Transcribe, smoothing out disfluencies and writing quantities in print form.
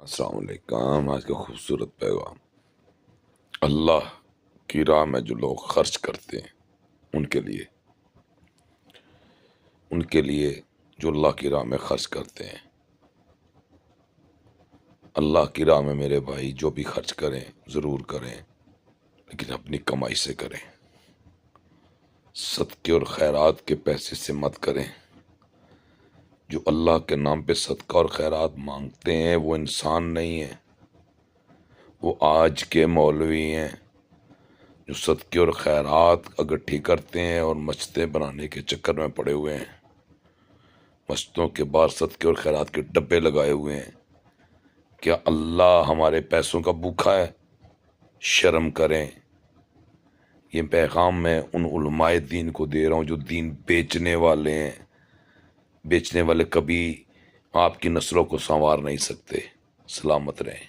السلام علیکم۔ آج کا خوبصورت پیغام، اللہ کی راہ میں جو لوگ خرچ کرتے ہیں ان کے لیے جو اللہ کی راہ میں خرچ کرتے ہیں، اللہ کی راہ میں میرے بھائی جو بھی خرچ کریں ضرور کریں، لیکن اپنی کمائی سے کریں، صدقے اور خیرات کے پیسے سے مت کریں۔ جو اللہ کے نام پہ صدقہ اور خیرات مانگتے ہیں وہ انسان نہیں ہیں، وہ آج کے مولوی ہیں جو صدقے اور خیرات اکٹھی کرتے ہیں اور مسجدیں بنانے کے چکر میں پڑے ہوئے ہیں، مسجدوں کے باہر صدقے اور خیرات کے ڈبے لگائے ہوئے ہیں۔ کیا اللہ ہمارے پیسوں کا بھوکا ہے؟ شرم کریں۔ یہ پیغام میں ان علماء دین کو دے رہا ہوں جو دین بیچنے والے ہیں۔ بیچنے والے کبھی آپ کی نسلوں کو سنوار نہیں سکتے۔ سلامت رہیں۔